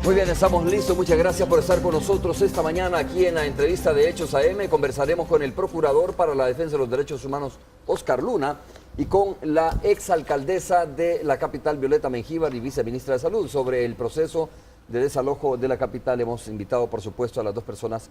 Muy bien, estamos listos. Muchas gracias por estar con nosotros esta mañana aquí en la entrevista de Hechos AM. Conversaremos con el Procurador para la Defensa de los Derechos Humanos, Óscar Luna, y con la exalcaldesa de la capital, Violeta Mengíbar, y viceministra de Salud, sobre el proceso de desalojo de la capital. Hemos invitado, por supuesto, a las dos personas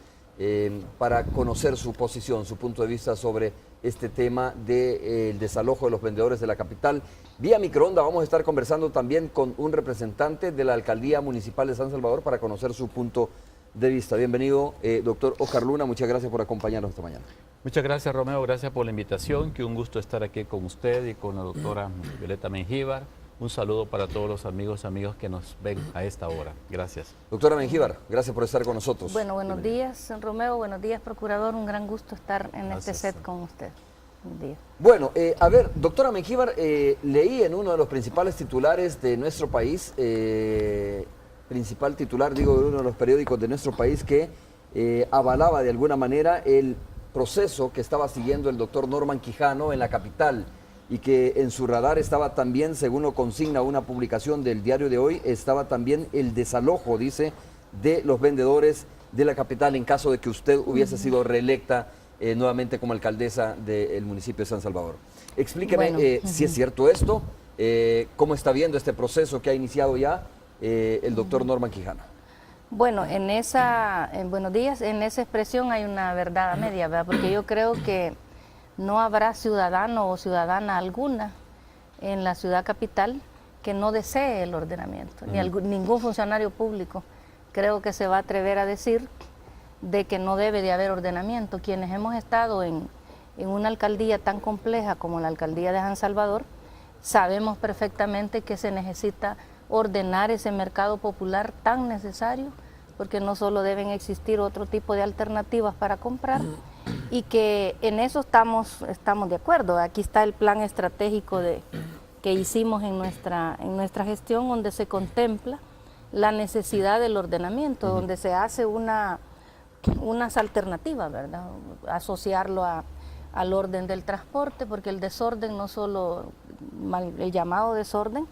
para conocer su posición, su punto de vista sobre este tema del desalojo de los vendedores de la capital. Vía microonda vamos a estar conversando también con un representante de la Alcaldía Municipal de San Salvador para conocer su punto de vista. Bienvenido, doctor Óscar Luna, muchas gracias por acompañarnos esta mañana. Muchas gracias, Romeo, gracias por la invitación, que un gusto estar aquí con usted y con la doctora Violeta Mengíbar. Un saludo para todos los amigos que nos ven a esta hora. Gracias. Doctora Mengíbar, gracias por estar con nosotros. Bueno, buenos días, Romeo, buenos días, Procurador. Un gran gusto estar en Gracias. este set con usted. Buen día. Bueno, a ver, doctora Mengíbar, leí en uno de los principales titulares de nuestro país, principal titular, digo, de uno de los periódicos de nuestro país, que avalaba de alguna manera el proceso que estaba siguiendo el doctor Norman Quijano en la capital, y que en su radar estaba también, según lo consigna una publicación del diario de hoy, estaba también el desalojo, dice, de los vendedores de la capital en caso de que usted hubiese sido reelecta nuevamente como alcaldesa del municipio de San Salvador. Explíqueme si es cierto esto, cómo está viendo este proceso que ha iniciado ya el doctor Norman Quijano. Bueno, buenos días, en esa expresión hay una verdad a media, ¿verdad? Porque yo creo que no habrá ciudadano o ciudadana alguna en la ciudad capital que no desee el ordenamiento, ningún funcionario público creo que se va a atrever a decir de que no debe de haber ordenamiento. Quienes hemos estado en una alcaldía tan compleja como la alcaldía de San Salvador, sabemos perfectamente que se necesita ordenar ese mercado popular tan necesario, porque no solo deben existir otro tipo de alternativas para comprar, y que en eso estamos de acuerdo. Aquí está el plan estratégico que hicimos en nuestra gestión, donde se contempla la necesidad del ordenamiento, donde se hace unas alternativas, ¿verdad? Asociarlo al orden del transporte, porque el desorden no solo, el llamado desorden,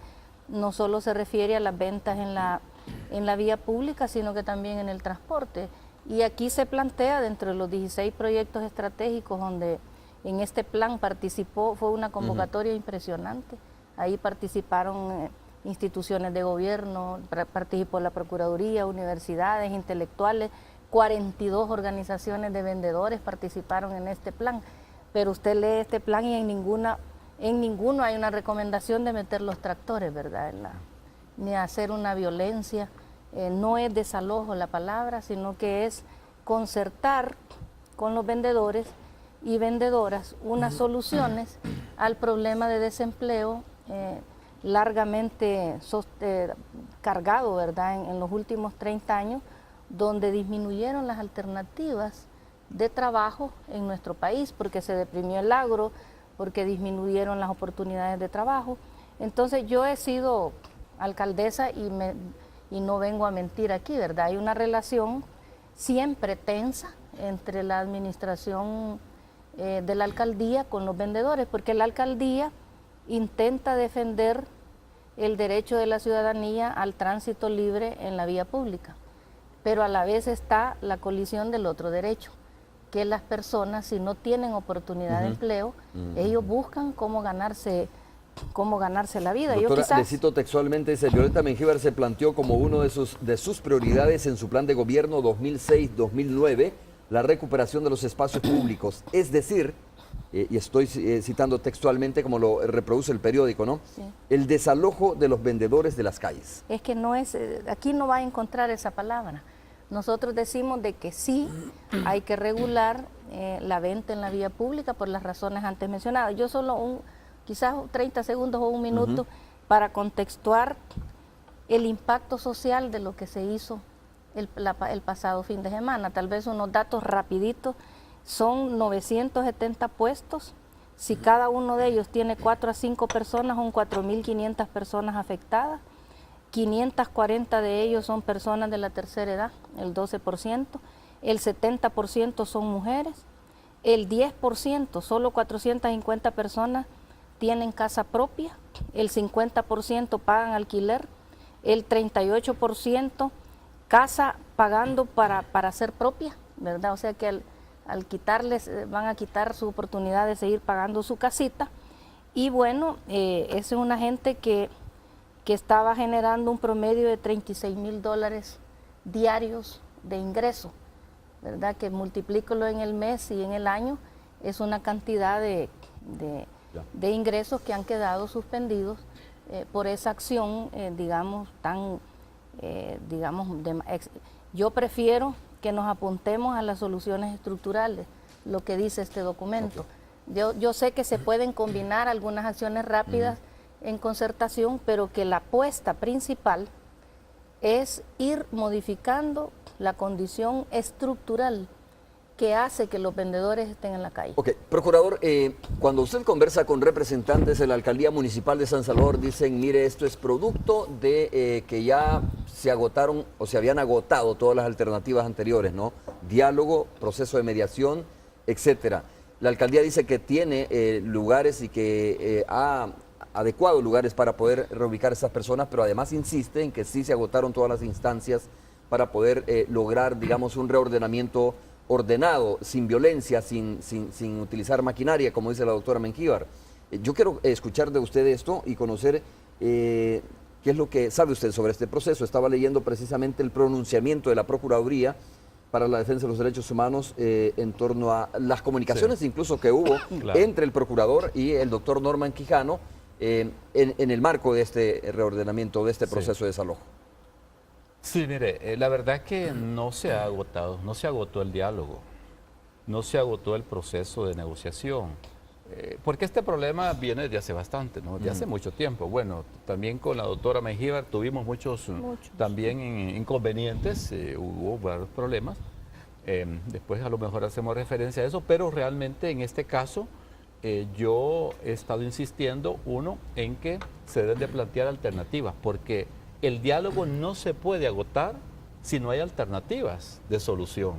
no solo se refiere a las ventas en la vía pública, sino que también en el transporte. Y aquí se plantea, dentro de los 16 proyectos estratégicos donde en este plan participó, fue una convocatoria impresionante. Ahí participaron instituciones de gobierno, participó la Procuraduría, universidades, intelectuales, 42 organizaciones de vendedores participaron en este plan. Pero usted lee este plan y en ninguno hay una recomendación de meter los tractores, ¿verdad? Ni hacer una violencia. No es desalojo la palabra, sino que es concertar con los vendedores y vendedoras unas soluciones al problema de desempleo largamente cargado, ¿verdad? En los últimos 30 años, donde disminuyeron las alternativas de trabajo en nuestro país, porque se deprimió el agro, porque disminuyeron las oportunidades de trabajo. Entonces yo he sido alcaldesa y no vengo a mentir aquí, ¿verdad? Hay una relación siempre tensa entre la administración de la alcaldía con los vendedores, porque la alcaldía intenta defender el derecho de la ciudadanía al tránsito libre en la vía pública, pero a la vez está la colisión del otro derecho, que las personas, si no tienen oportunidad de empleo, ellos buscan cómo ganarse la vida. Doctora, le cito textualmente, dice: Violeta Mengíbar se planteó como uno de sus prioridades en su plan de gobierno 2006-2009 la recuperación de los espacios públicos, es decir, y estoy citando textualmente como lo reproduce el periódico, ¿no? Sí. El desalojo de los vendedores de las calles. Es que no es, aquí no va a encontrar esa palabra. Nosotros decimos de que sí hay que regular la venta en la vía pública por las razones antes mencionadas. Yo solo quizás 30 segundos o un minuto para contextuar el impacto social de lo que se hizo el pasado fin de semana. Tal vez unos datos rapiditos, son 970 puestos. Si cada uno de ellos tiene 4 a 5 personas, son 4.500 personas afectadas. 540 de ellos son personas de la tercera edad, el 12%. El 70% son mujeres. El 10%, solo 450 personas, tienen casa propia. El 50% pagan alquiler. El 38% casa pagando para ser propia, ¿verdad? O sea que al quitarles, van a quitar su oportunidad de seguir pagando su casita. Y bueno, es una gente que estaba generando un promedio de $36,000 diarios de ingreso, ¿verdad? Que multiplícalo en el mes y en el año, es una cantidad de ingresos que han quedado suspendidos por esa acción, digamos, yo prefiero que nos apuntemos a las soluciones estructurales, lo que dice este documento. Yo sé que se pueden combinar algunas acciones rápidas en concertación, pero que la apuesta principal es ir modificando la condición estructural que hace que los vendedores estén en la calle. Ok, procurador, cuando usted conversa con representantes de la Alcaldía Municipal de San Salvador, dicen, mire, esto es producto de que ya se agotaron o se habían agotado todas las alternativas anteriores, ¿no? Diálogo, proceso de mediación, etcétera. La Alcaldía dice que tiene lugares y que ha adecuado lugares para poder reubicar a esas personas, pero además insiste en que sí se agotaron todas las instancias para poder lograr, digamos, un reordenamiento ordenado, sin violencia, sin utilizar maquinaria, como dice la doctora Mengíbar. Yo quiero escuchar de usted esto y conocer qué es lo que sabe usted sobre este proceso. Estaba leyendo precisamente el pronunciamiento de la Procuraduría para la Defensa de los Derechos Humanos en torno a las comunicaciones incluso que hubo entre el procurador y el doctor Norman Quijano en el marco de este reordenamiento, de este proceso de desalojo. Sí, mire, la verdad es que no se ha agotado, no se agotó el diálogo, no se agotó el proceso de negociación, porque este problema viene desde hace bastante, ¿no? Desde hace mucho tiempo. Bueno, también con la doctora Mengíbar tuvimos muchos. También inconvenientes, hubo varios problemas, después a lo mejor hacemos referencia a eso, pero realmente en este caso yo he estado insistiendo, uno, en que se deben de plantear alternativas, porque el diálogo no se puede agotar si no hay alternativas de solución.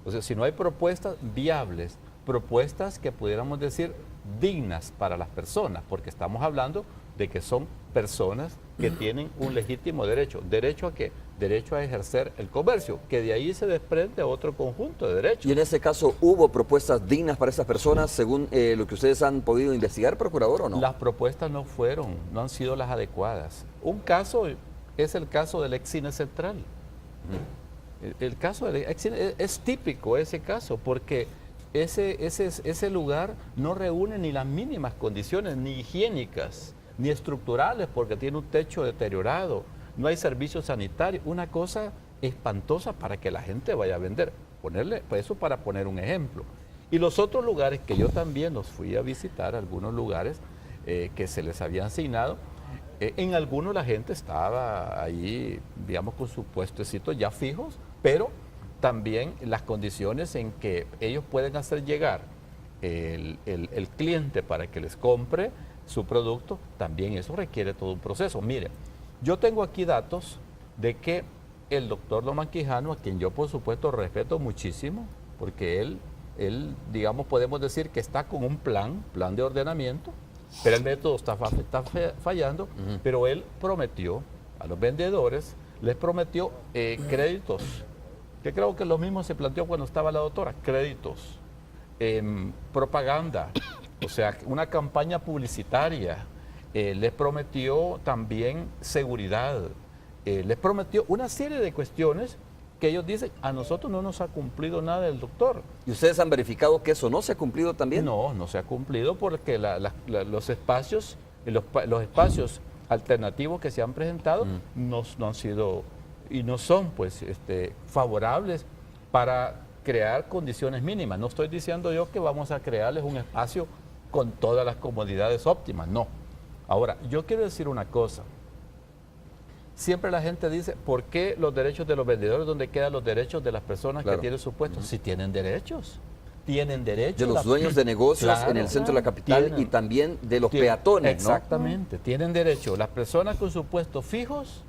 O sea, si no hay propuestas viables, propuestas que pudiéramos decir dignas para las personas, porque estamos hablando de que son personas que tienen un legítimo derecho. ¿Derecho a qué? Derecho a ejercer el comercio, que de ahí se desprende otro conjunto de derechos. Y en ese caso, ¿hubo propuestas dignas para esas personas según lo que ustedes han podido investigar, procurador, o no? Las propuestas no han sido las adecuadas. Un caso es el caso del ex cine central. El caso del ex cine es típico ese caso, porque ese lugar no reúne ni las mínimas condiciones, ni higiénicas, ni estructurales, porque tiene un techo deteriorado, no hay servicios sanitarios, una cosa espantosa para que la gente vaya a vender. Pues eso para poner un ejemplo. Y los otros lugares que yo también los fui a visitar, algunos lugares que se les habían asignado, en algunos la gente estaba ahí, digamos, con sus puestecitos ya fijos, pero también las condiciones en que ellos pueden hacer llegar el cliente para que les compre su producto, también eso requiere todo un proceso. Mire, yo tengo aquí datos de que el doctor Norman Quijano, a quien yo por supuesto respeto muchísimo, porque él, digamos, podemos decir que está con un plan de ordenamiento, pero el método está fallando, pero él prometió a los vendedores, les prometió créditos, que creo que lo mismo se planteó cuando estaba la doctora, créditos, propaganda, o sea, una campaña publicitaria, les prometió también seguridad, les prometió una serie de cuestiones que ellos dicen, a nosotros no nos ha cumplido nada el doctor. ¿Y ustedes han verificado que eso no se ha cumplido también? No, no se ha cumplido porque los espacios alternativos que se han presentado no han sido y no son pues favorables para crear condiciones mínimas. No estoy diciendo yo que vamos a crearles un espacio con todas las comodidades óptimas, no. Ahora, yo quiero decir una cosa. Siempre la gente dice, ¿por qué los derechos de los vendedores? ¿Dónde quedan los derechos de las personas que tienen sus puestos? Si tienen derechos. Tienen derechos. De los dueños de negocios en el centro de la capital y también de los peatones, ¿no? Exactamente. Tienen derecho. Las personas con sus puestos fijos,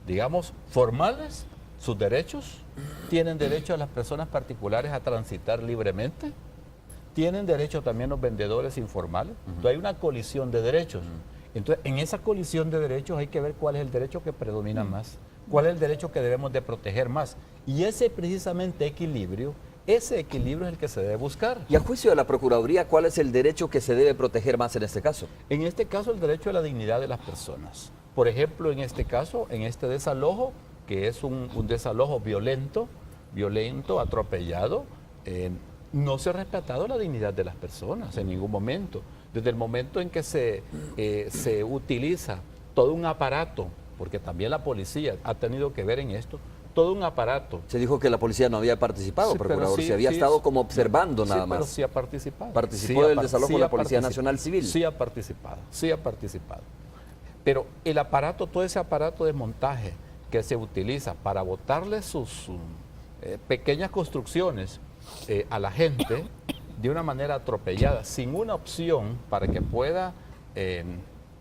digamos, formales, sus derechos. Tienen derecho a las personas particulares a transitar libremente. Tienen derecho también los vendedores informales. Entonces hay una colisión de derechos. Entonces, en esa colisión de derechos hay que ver cuál es el derecho que predomina más. ¿Cuál es el derecho que debemos de proteger más? Y ese precisamente equilibrio, ese equilibrio es el que se debe buscar. Y a juicio de la Procuraduría, ¿cuál es el derecho que se debe proteger más en este caso? En este caso, el derecho a la dignidad de las personas. Por ejemplo, en este caso, en este desalojo, que es un desalojo violento, atropellado, no se ha respetado la dignidad de las personas en ningún momento. Desde el momento en que se utiliza todo un aparato, porque también la policía ha tenido que ver en esto, todo un aparato. Se dijo que la policía no había participado, Sí, procurador, sí, se había sí, estado como observando nada pero más. sí ha participado. Participó Sí del desalojo sí la ha Policía participado. Nacional Civil. Sí ha participado. Pero el aparato, todo ese aparato de montaje que se utiliza para botarle sus pequeñas construcciones a la gente de una manera atropellada, sin una opción para que pueda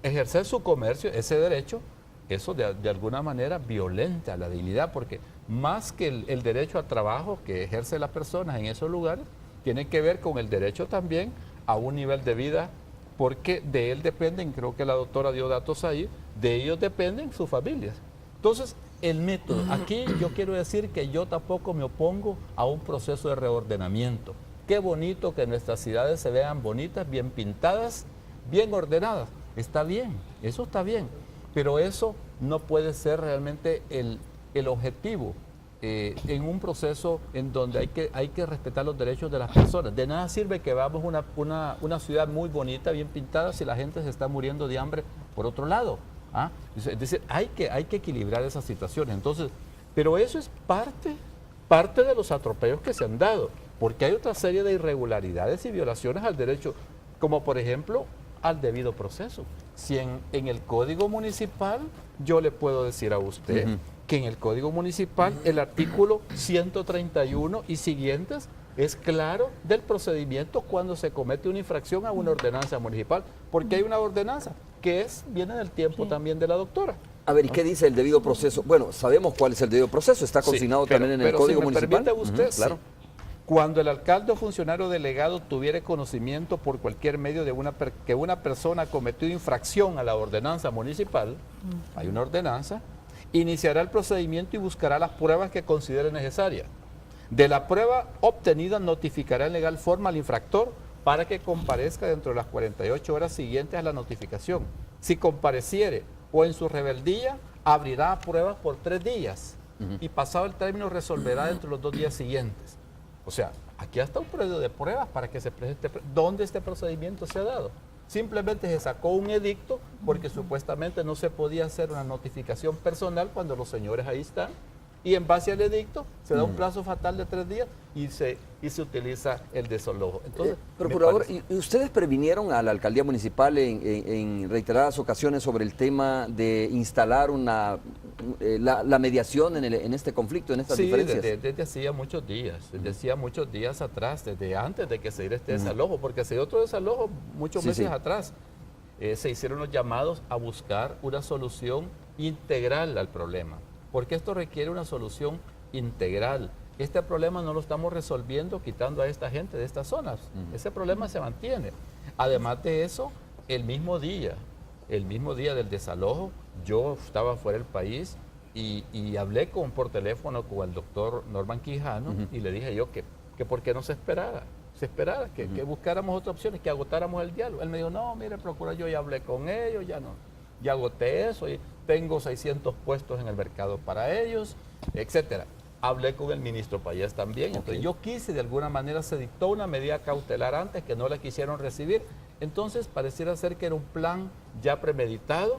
ejercer su comercio, ese derecho, eso de alguna manera violenta la dignidad, porque más que el derecho al trabajo que ejerce las personas en esos lugares, tiene que ver con el derecho también a un nivel de vida, porque de él dependen, creo que la doctora dio datos ahí, de ellos dependen sus familias. Entonces, el método, aquí yo quiero decir que yo tampoco me opongo a un proceso de reordenamiento. Qué bonito que nuestras ciudades se vean bonitas, bien pintadas, bien ordenadas. Está bien, eso está bien, pero eso no puede ser realmente el objetivo en un proceso en donde hay que respetar los derechos de las personas. De nada sirve que veamos una ciudad muy bonita, bien pintada, si la gente se está muriendo de hambre por otro lado. ¿Ah? Es decir, hay que equilibrar esas situaciones. Entonces, pero eso es parte de los atropellos que se han dado, porque hay otra serie de irregularidades y violaciones al derecho, como por ejemplo al debido proceso. Si en el Código Municipal, yo le puedo decir a usted que en el Código Municipal el artículo 131 y siguientes es claro del procedimiento cuando se comete una infracción a una ordenanza municipal, porque hay una ordenanza que viene del tiempo también de la doctora. A ver, ¿y qué dice el debido proceso? Bueno, sabemos cuál es el debido proceso, está consignado también en el Código Municipal. Pero si me permite usted, claro. Cuando el alcalde o funcionario delegado tuviere conocimiento por cualquier medio de que una persona cometió infracción a la ordenanza municipal, hay una ordenanza, iniciará el procedimiento y buscará las pruebas que considere necesarias. De la prueba obtenida notificará en legal forma al infractor para que comparezca dentro de las 48 horas siguientes a la notificación. Si compareciere o en su rebeldía, abrirá pruebas por 3 días y pasado el término resolverá dentro de los 2 días siguientes. O sea, aquí está un periodo de pruebas para que se presente. ¿Dónde este procedimiento se ha dado? Simplemente se sacó un edicto porque supuestamente no se podía hacer una notificación personal cuando los señores ahí están. Y en base al edicto se da un plazo fatal de 3 días y se utiliza el desalojo. Entonces, Procurador, ¿y ustedes previnieron a la alcaldía municipal en reiteradas ocasiones sobre el tema de instalar la mediación en este conflicto, en estas diferencias? Desde hacía muchos días atrás, desde antes de que se diera este desalojo, porque se dio otro desalojo muchos meses atrás. Se hicieron los llamados a buscar una solución integral al problema, porque esto requiere una solución integral. Este problema no lo estamos resolviendo quitando a esta gente de estas zonas. Ese problema se mantiene. Además de eso, el mismo día del desalojo, yo estaba fuera del país y hablé por teléfono con el doctor Norman Quijano y le dije yo que por qué no se esperara, que buscáramos otras opciones, que agotáramos el diálogo. Él me dijo, no, mire, procurador, yo ya hablé con ellos, ya agoté eso, y tengo 600 puestos en el mercado para ellos, etcétera. Hablé con el ministro Payés también, entonces yo quise, de alguna manera se dictó una medida cautelar antes que no la quisieron recibir, entonces pareciera ser que era un plan ya premeditado,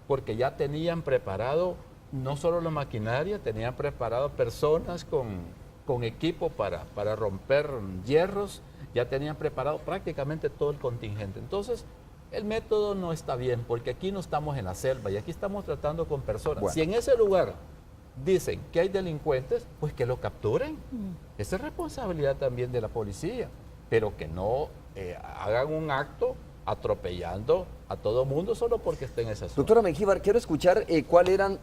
porque ya tenían preparado no solo la maquinaria, tenían preparado personas con equipo para romper hierros, ya tenían preparado prácticamente todo el contingente. Entonces, el método no está bien, porque aquí no estamos en la selva y aquí estamos tratando con personas. Bueno. Si en ese lugar dicen que hay delincuentes, pues que lo capturen. Esa es responsabilidad también de la policía, pero que no hagan un acto atropellando a todo mundo solo porque esté en esa zona. Doctora Mengíbar, quiero escuchar cuáles eran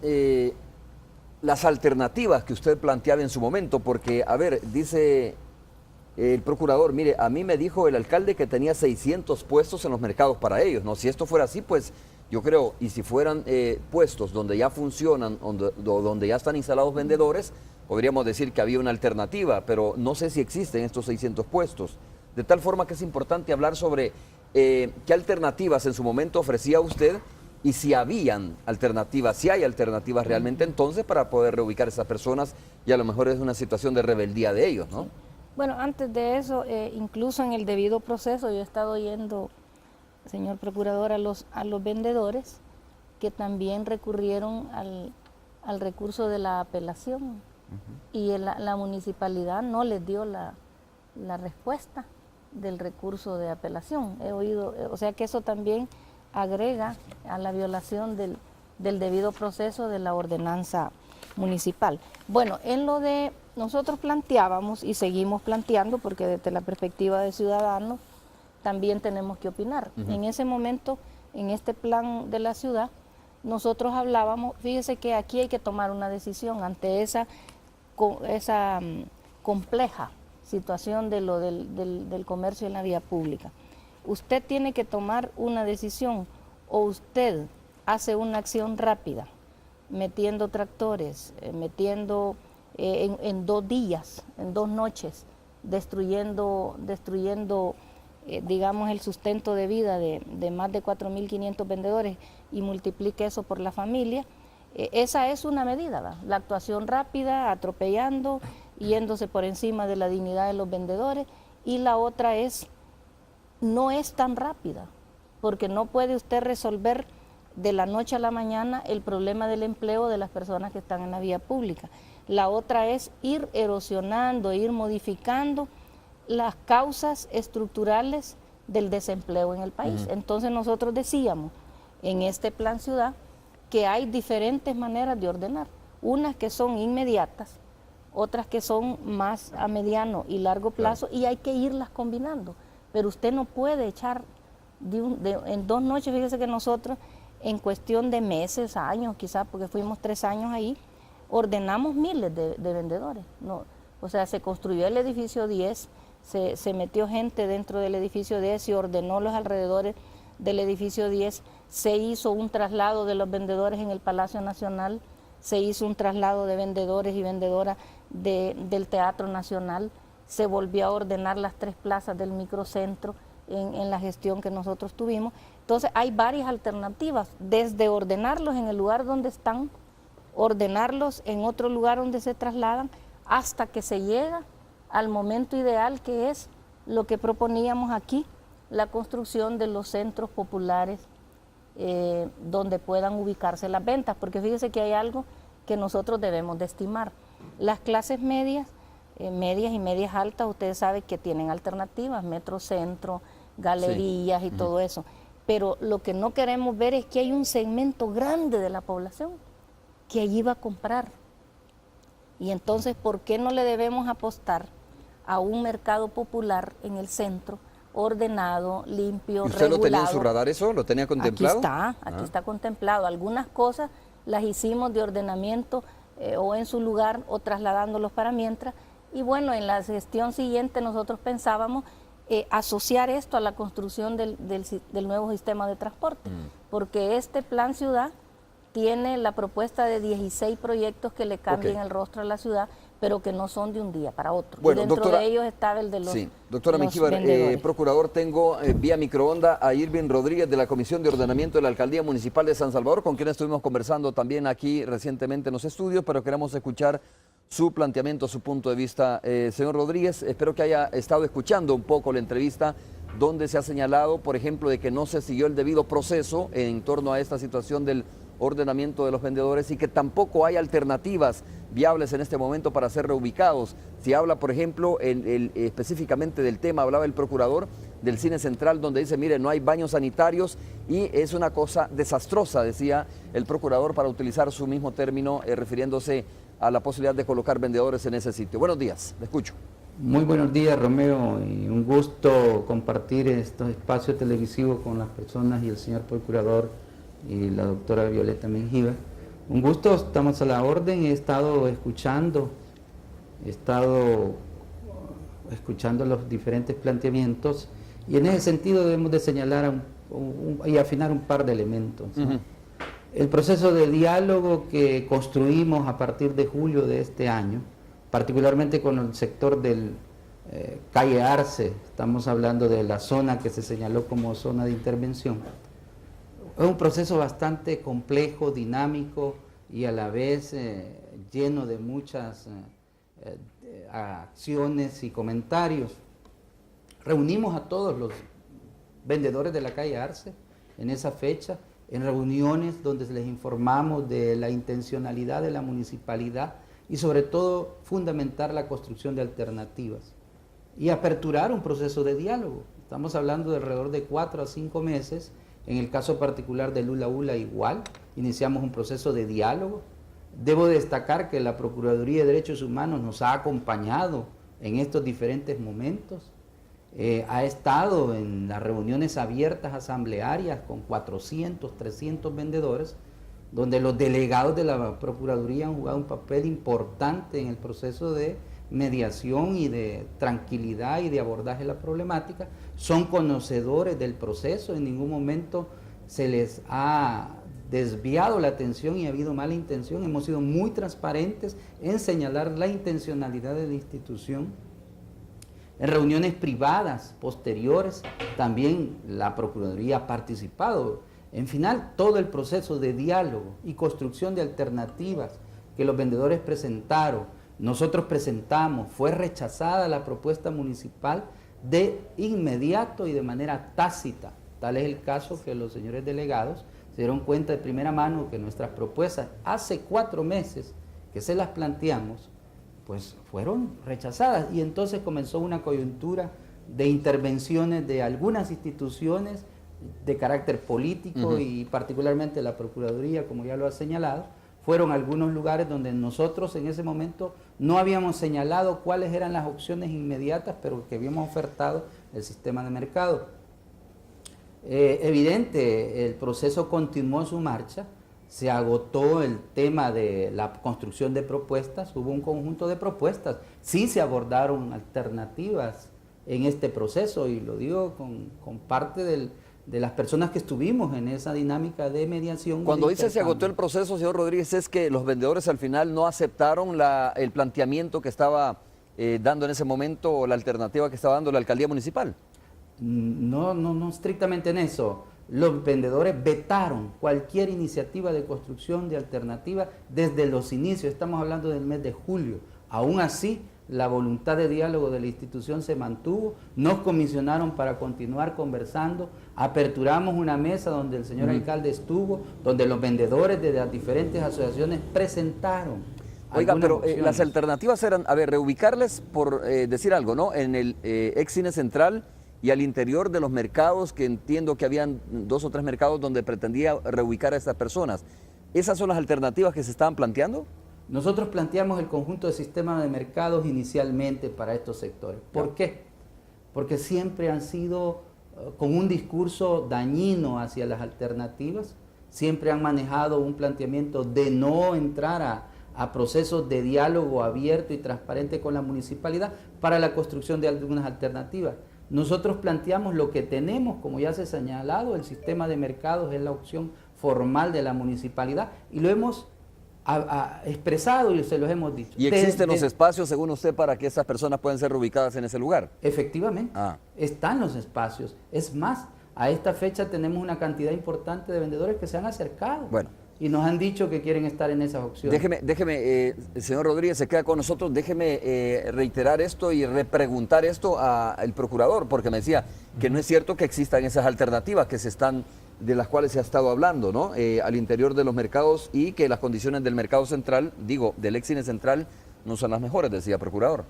las alternativas que usted planteaba en su momento, porque, a ver, dice el procurador, mire, a mí me dijo el alcalde que tenía 600 puestos en los mercados para ellos, ¿no? Si esto fuera así, pues yo creo, y si fueran puestos donde ya funcionan, donde ya están instalados vendedores, podríamos decir que había una alternativa, pero no sé si existen estos 600 puestos. De tal forma que es importante hablar sobre qué alternativas en su momento ofrecía usted y si habían alternativas, si hay alternativas realmente entonces para poder reubicar a esas personas, y a lo mejor es una situación de rebeldía de ellos, ¿no? Sí. Bueno, antes de eso, incluso en el debido proceso, yo he estado oyendo, señor procurador, a los vendedores que también recurrieron al recurso de la apelación, y la municipalidad no les dio la respuesta del recurso de apelación. He oído, o sea que eso también agrega a la violación del debido proceso de la ordenanza municipal. Bueno, en lo de nosotros planteábamos y seguimos planteando, porque desde la perspectiva de ciudadanos también tenemos que opinar. En ese momento, en este plan de la ciudad, nosotros hablábamos, fíjese que aquí hay que tomar una decisión ante esa compleja situación de lo del comercio en la vía pública. Usted tiene que tomar una decisión, o usted hace una acción rápida, metiendo tractores, metiendo en 2 días, en 2 noches, destruyendo digamos, el sustento de vida de más de 4.500 vendedores, y multiplique eso por la familia. Esa es una medida, ¿verdad? La actuación rápida, atropellando, yéndose por encima de la dignidad de los vendedores. Y la otra no es tan rápida, porque no puede usted resolver de la noche a la mañana el problema del empleo de las personas que están en la vía pública. La otra es ir erosionando, ir modificando las causas estructurales del desempleo en el país. Entonces nosotros decíamos en este plan ciudad que hay diferentes maneras de ordenar, unas que son inmediatas, otras que son más a mediano y largo plazo, y hay que irlas combinando. Pero usted no puede echar en 2 noches, fíjese que nosotros en cuestión de meses, años quizás, porque fuimos 3 años ahí, ordenamos miles de vendedores. No, o sea, se construyó el edificio 10, se metió gente dentro del edificio 10, se ordenó los alrededores del edificio 10, se hizo un traslado de los vendedores en el Palacio Nacional, se hizo un traslado de vendedores y vendedoras del Teatro Nacional, se volvió a ordenar las 3 plazas del microcentro en la gestión que nosotros tuvimos. Entonces hay varias alternativas, desde ordenarlos en el lugar donde están, ordenarlos en otro lugar donde se trasladan, hasta que se llega al momento ideal, que es lo que proponíamos aquí, la construcción de los centros populares donde puedan ubicarse las ventas, porque fíjese que hay algo que nosotros debemos de estimar. Las clases medias y medias altas, ustedes saben que tienen alternativas, metrocentro, galerías y todo eso, pero lo que no queremos ver es que hay un segmento grande de la población que allí va a comprar. Y entonces, ¿por qué no le debemos apostar a un mercado popular en el centro, ordenado, limpio, ¿Y usted regulado? lo tenía en su radar eso? ¿Lo tenía contemplado? Aquí está contemplado. Algunas cosas las hicimos de ordenamiento o en su lugar o trasladándolos para mientras. Y bueno, en la gestión siguiente nosotros pensábamos asociar esto a la construcción del nuevo sistema de transporte, porque este plan ciudad tiene la propuesta de 16 proyectos que le cambien el rostro a la ciudad, pero que no son de un día para otro. Bueno, y dentro doctora, de ellos estaba el de los doctora Mengíbar, procurador, tengo vía microonda a Irving Rodríguez de la Comisión de Ordenamiento de la Alcaldía Municipal de San Salvador, con quien estuvimos conversando también aquí recientemente en los estudios, pero queremos escuchar su planteamiento, su punto de vista. Señor Rodríguez, espero que haya estado escuchando un poco la entrevista donde se ha señalado, por ejemplo, de que no se siguió el debido proceso en torno a esta situación del ordenamiento de los vendedores y que tampoco hay alternativas viables en este momento para ser reubicados. Si habla, por ejemplo, específicamente del tema, hablaba el procurador del Cine Central, donde dice, mire, no hay baños sanitarios y es una cosa desastrosa, decía el procurador, para utilizar su mismo término, refiriéndose a la posibilidad de colocar vendedores en ese sitio. Buenos días, le escucho. Muy buenos días, Romeo, y un gusto compartir estos espacios televisivos con las personas y el señor procurador y la doctora Violeta Mengíbar. Un gusto, estamos a la orden, he estado escuchando los diferentes planteamientos, y en ese sentido debemos de señalar y afinar un par de elementos, ¿no? El proceso de diálogo que construimos a partir de julio de este año, particularmente con el sector del Calle Arce, estamos hablando de la zona que se señaló como zona de intervención, es un proceso bastante complejo, dinámico y a la vez lleno de muchas acciones y comentarios. Reunimos a todos los vendedores de la calle Arce en esa fecha, en reuniones donde les informamos de la intencionalidad de la municipalidad y sobre todo fundamentar la construcción de alternativas y aperturar un proceso de diálogo. Estamos hablando de alrededor de 4 a 5 meses. En el caso particular de Lula Ula igual, iniciamos un proceso de diálogo. Debo destacar que la Procuraduría de Derechos Humanos nos ha acompañado en estos diferentes momentos. Ha estado en las reuniones abiertas asamblearias con 400, 300 vendedores, donde los delegados de la Procuraduría han jugado un papel importante en el proceso de mediación y de tranquilidad y de abordaje de la problemática. Son conocedores del proceso, en ningún momento se les ha desviado la atención y ha habido mala intención. Hemos sido muy transparentes en señalar la intencionalidad de la institución. En reuniones privadas posteriores también la Procuraduría ha participado. En final, todo el proceso de diálogo y construcción de alternativas que los vendedores presentaron, nosotros presentamos, fue rechazada la propuesta municipal de inmediato y de manera tácita. Tal es el caso que los señores delegados se dieron cuenta de primera mano que nuestras propuestas hace 4 meses que se las planteamos, pues fueron rechazadas y entonces comenzó una coyuntura de intervenciones de algunas instituciones de carácter político y particularmente la Procuraduría, como ya lo ha señalado. Fueron algunos lugares donde nosotros en ese momento no habíamos señalado cuáles eran las opciones inmediatas, pero que habíamos ofertado el sistema de mercado. Evidente, el proceso continuó su marcha. Se agotó el tema de la construcción de propuestas, hubo un conjunto de propuestas, sí se abordaron alternativas en este proceso y lo digo con parte de las personas que estuvimos en esa dinámica de mediación. Cuando dice se agotó el proceso, señor Rodríguez, es que los vendedores al final no aceptaron el planteamiento que estaba dando en ese momento o la alternativa que estaba dando la alcaldía municipal. No estrictamente en eso. Los vendedores vetaron cualquier iniciativa de construcción de alternativa desde los inicios, estamos hablando del mes de julio. Aún así, la voluntad de diálogo de la institución se mantuvo, nos comisionaron para continuar conversando, aperturamos una mesa donde el señor alcalde estuvo, donde los vendedores de las diferentes asociaciones presentaron. Oiga, pero las alternativas eran, a ver, reubicarles por decir algo, ¿no? En el ex cine central y al interior de los mercados, que entiendo que habían 2 o 3 mercados donde pretendía reubicar a estas personas. ¿Esas son las alternativas que se estaban planteando? Nosotros planteamos el conjunto de sistemas de mercados inicialmente para estos sectores. ¿Por qué? Porque siempre han sido con un discurso dañino hacia las alternativas, siempre han manejado un planteamiento de no entrar a procesos de diálogo abierto y transparente con la municipalidad para la construcción de algunas alternativas. Nosotros planteamos lo que tenemos, como ya se ha señalado, el sistema de mercados es la opción formal de la municipalidad y lo hemos expresado y se los hemos dicho. ¿Y existen los espacios, según usted, para que esas personas puedan ser reubicadas en ese lugar? Efectivamente, están los espacios. Es más, a esta fecha tenemos una cantidad importante de vendedores que se han acercado. Bueno. Y nos han dicho que quieren estar en esas opciones. Déjeme, señor Rodríguez, se queda con nosotros, déjeme reiterar esto y repreguntar esto al procurador, porque me decía que no es cierto que existan esas alternativas de las cuales se ha estado hablando, ¿no? Al interior de los mercados y que las condiciones del mercado central, del ex cine central, no son las mejores, decía el procurador.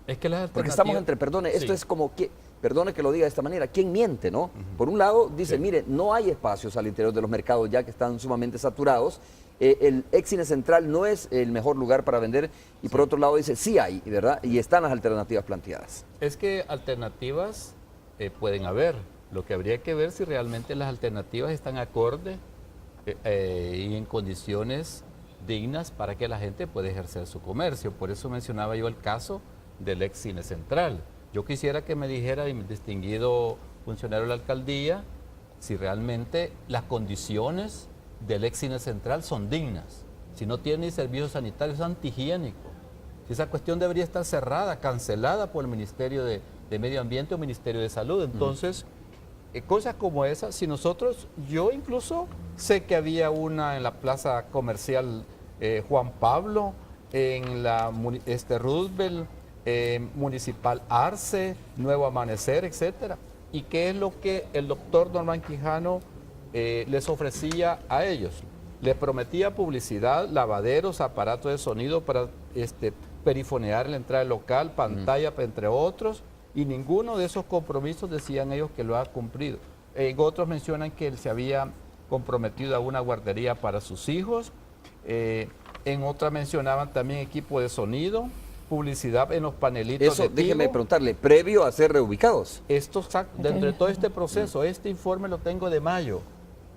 Es que las alternativas... Porque estamos perdone, esto es como que... Perdone que lo diga de esta manera, ¿quién miente, no? Por un lado, dice, mire, no hay espacios al interior de los mercados ya que están sumamente saturados, el ex cine central no es el mejor lugar para vender, y por otro lado dice, sí hay, ¿verdad? Y están las alternativas planteadas. Es que alternativas pueden haber, lo que habría que ver si realmente las alternativas están acorde y en condiciones dignas para que la gente pueda ejercer su comercio. Por eso mencionaba yo el caso del ex cine central. Yo quisiera que me dijera, mi distinguido funcionario de la alcaldía, si realmente las condiciones del ex cine central son dignas, si no tiene servicios sanitarios, es antihigiénico. Si esa cuestión debería estar cerrada, cancelada por el Ministerio de Medio Ambiente o Ministerio de Salud. Entonces, cosas como esas, si nosotros, yo incluso sé que había una en la plaza comercial Juan Pablo, en la Roosevelt, Municipal Arce, Nuevo Amanecer, etcétera. ¿Y qué es lo que el doctor Norman Quijano les ofrecía a ellos? Les prometía publicidad, lavaderos, aparatos de sonido para perifonear en la entrada del local, pantalla, entre otros, y ninguno de esos compromisos decían ellos que lo ha cumplido. En otros mencionan que él se había comprometido a una guardería para sus hijos, en otras mencionaban también equipo de sonido, publicidad en los panelitos. Eso, déjeme preguntarle, previo a ser reubicados. Dentro de todo este proceso, este informe lo tengo de mayo.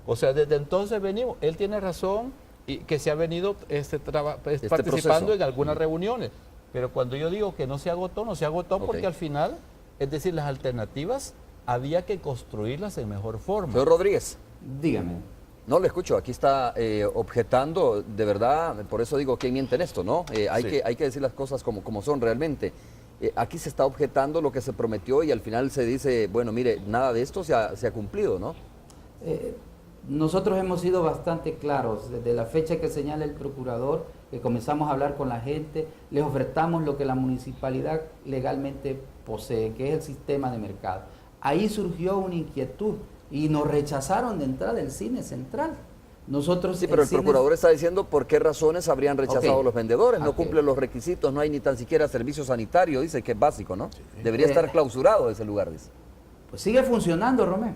O sea, desde entonces venimos. Él tiene razón y que se ha venido participando proceso en algunas reuniones. Pero cuando yo digo que no se agotó porque al final, es decir, las alternativas había que construirlas en mejor forma. Señor Rodríguez. Dígame. No, le escucho, aquí está objetando, de verdad, por eso digo que miente en esto, ¿no? Hay que decir las cosas como son realmente. Aquí se está objetando lo que se prometió y al final se dice, bueno, mire, nada de esto se ha cumplido, ¿no? Nosotros hemos sido bastante claros, desde la fecha que señala el procurador, que comenzamos a hablar con la gente, les ofertamos lo que la municipalidad legalmente posee, que es el sistema de mercado. Ahí surgió una inquietud y nos rechazaron de entrada el cine central. Nosotros, sí, pero el procurador está diciendo por qué razones habrían rechazado los vendedores, no cumplen los requisitos, no hay ni tan siquiera servicio sanitario, dice que es básico, ¿no? Sí. Debería estar clausurado ese lugar, dice. Pues sigue funcionando, Romeo.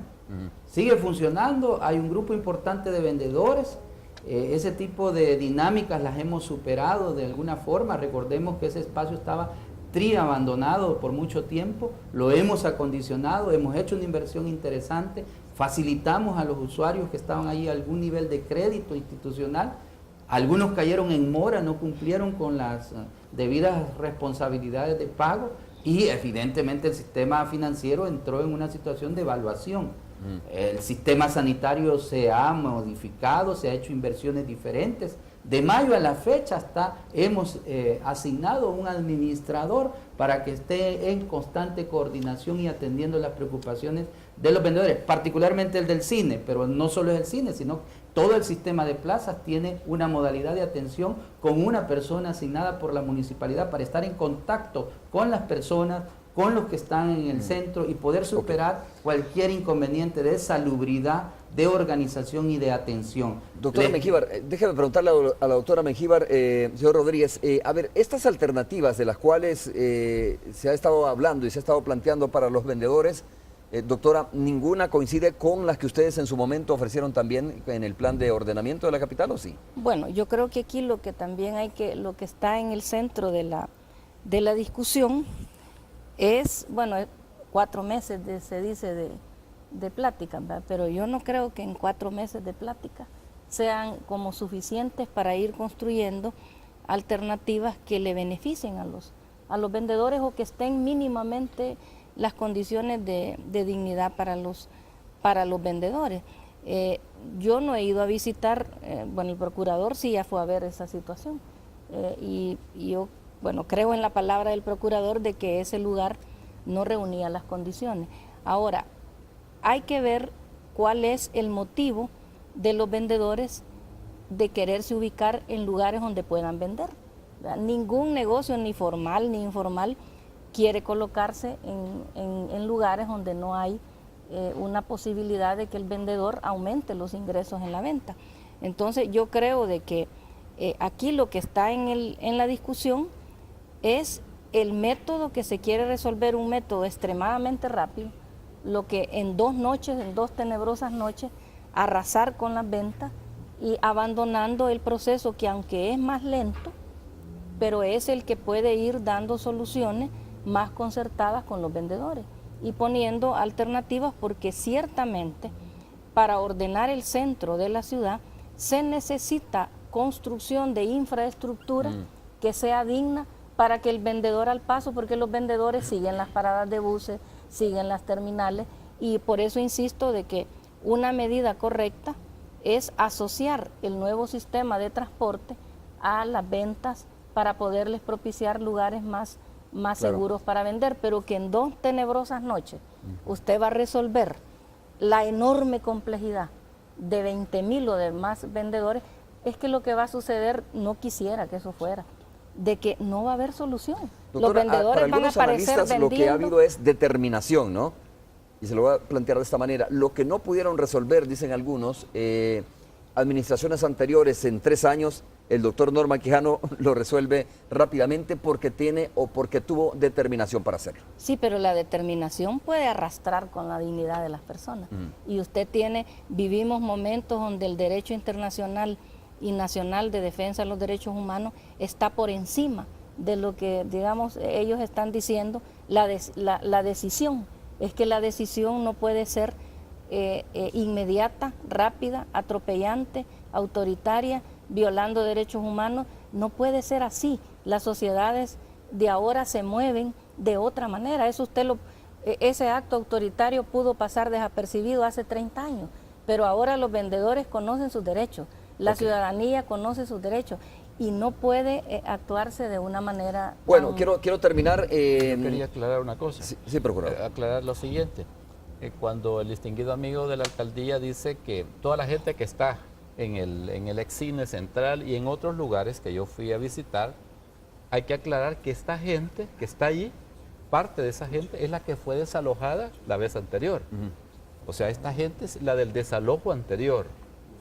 Sigue funcionando, hay un grupo importante de vendedores, ese tipo de dinámicas las hemos superado de alguna forma. Recordemos que ese espacio estaba abandonado por mucho tiempo, lo hemos acondicionado, hemos hecho una inversión interesante, facilitamos a los usuarios que estaban ahí algún nivel de crédito institucional, algunos cayeron en mora, no cumplieron con las debidas responsabilidades de pago y evidentemente el sistema financiero entró en una situación de evaluación. El sistema sanitario se ha modificado, se ha hecho inversiones diferentes. De mayo a la fecha hemos asignado un administrador para que esté en constante coordinación y atendiendo las preocupaciones de los vendedores, particularmente el del cine, pero no solo es el cine, sino todo el sistema de plazas tiene una modalidad de atención con una persona asignada por la municipalidad para estar en contacto con las personas, con los que están en el centro y poder superar cualquier inconveniente de salubridad, de organización y de atención. Doctora Mengíbar, déjeme preguntarle a la doctora Mengíbar, señor Rodríguez, a ver, estas alternativas de las cuales se ha estado hablando y se ha estado planteando para los vendedores, doctora, ¿ninguna coincide con las que ustedes en su momento ofrecieron también en el plan de ordenamiento de la capital o sí? Bueno, yo creo que aquí lo que también lo que está en el centro de la discusión es, bueno, 4 meses se dice de plática, ¿verdad? Pero yo no creo que en 4 meses de plática sean como suficientes para ir construyendo alternativas que le beneficien a los vendedores o que estén mínimamente las condiciones de dignidad para los vendedores. Yo no he ido a visitar, bueno, el procurador sí ya fue a ver esa situación y yo, bueno, creo en la palabra del procurador de que ese lugar no reunía las condiciones. Ahora, hay que ver cuál es el motivo de los vendedores de quererse ubicar en lugares donde puedan vender. ¿Verdad? Ningún negocio, ni formal ni informal, quiere colocarse en lugares donde no hay una posibilidad de que el vendedor aumente los ingresos en la venta. Entonces, yo creo de que aquí lo que está en la discusión es el método que se quiere resolver, un método extremadamente rápido, lo que en 2 noches, en 2 tenebrosas noches, arrasar con las ventas y abandonando el proceso que aunque es más lento, pero es el que puede ir dando soluciones más concertadas con los vendedores y poniendo alternativas, porque ciertamente para ordenar el centro de la ciudad se necesita construcción de infraestructura que sea digna para que el vendedor al paso, porque los vendedores siguen las paradas de buses, siguen las terminales, y por eso insisto de que una medida correcta es asociar el nuevo sistema de transporte a las ventas para poderles propiciar lugares más Claro. seguros para vender, pero que en 2 tenebrosas noches usted va a resolver la enorme complejidad de 20.000 o de más vendedores, es que lo que va a suceder, no quisiera que eso fuera, de que no va a haber solución. Doctora, Los vendedores para van a algunos aparecer analistas lo que ha vendiendo. habido es determinación, ¿no? Y se lo voy a plantear de esta manera. Lo que no pudieron resolver, dicen algunos, administraciones anteriores en 3 años, el doctor Norman Quijano lo resuelve rápidamente porque tiene o porque tuvo determinación para hacerlo. Sí, pero la determinación puede arrastrar con la dignidad de las personas. Y usted vivimos momentos donde el derecho internacional y nacional de defensa de los derechos humanos está por encima de lo que, digamos, ellos están diciendo, la decisión. Es que la decisión no puede ser inmediata, rápida, atropellante, autoritaria, violando derechos humanos. No puede ser así. Las sociedades de ahora se mueven de otra manera. Ese acto autoritario pudo pasar desapercibido hace 30 años, pero ahora los vendedores conocen sus derechos, la ciudadanía conoce sus derechos y no puede actuarse de una manera... Bueno, quiero terminar... Yo quería aclarar una cosa. Sí, procurador. Aclarar lo siguiente. Cuando el distinguido amigo de la alcaldía dice que toda la gente que está en el ex-cine central y en otros lugares que yo fui a visitar, hay que aclarar que esta gente que está allí, parte de esa gente es la que fue desalojada la vez anterior. O sea, esta gente es la del desalojo anterior,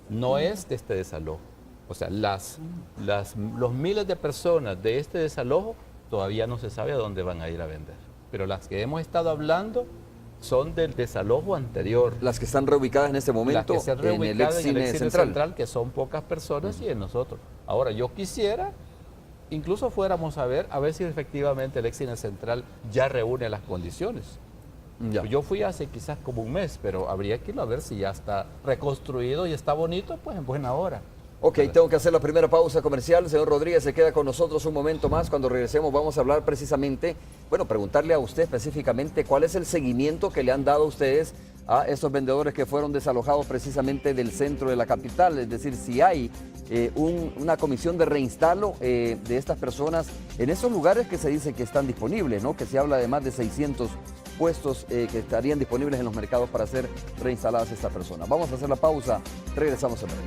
no es de este desalojo. O sea, los miles de personas de este desalojo todavía no se sabe a dónde van a ir a vender. Pero las que hemos estado hablando son del desalojo anterior. Las que están reubicadas en este momento Las que se han en el reubicado en el ex-cine ex-cine central. que son pocas personas y en nosotros. Ahora, yo quisiera, incluso fuéramos a ver si efectivamente el ex-cine central ya reúne las condiciones. Ya. Yo fui hace quizás como un mes, pero habría que irlo a ver si ya está reconstruido y está bonito, pues en buena hora. Ok, tengo que hacer la primera pausa comercial. Señor Rodríguez, se queda con nosotros un momento más. Cuando regresemos vamos a hablar precisamente, preguntarle a usted específicamente cuál es el seguimiento que le han dado a ustedes a esos vendedores que fueron desalojados precisamente del centro de la capital. Es decir, si hay una comisión de reinstalo de estas personas en esos lugares que se dice que están disponibles, ¿no? Que se habla de más de 600 puestos que estarían disponibles en los mercados para ser reinstaladas estas personas. Vamos a hacer la pausa, regresamos en breve.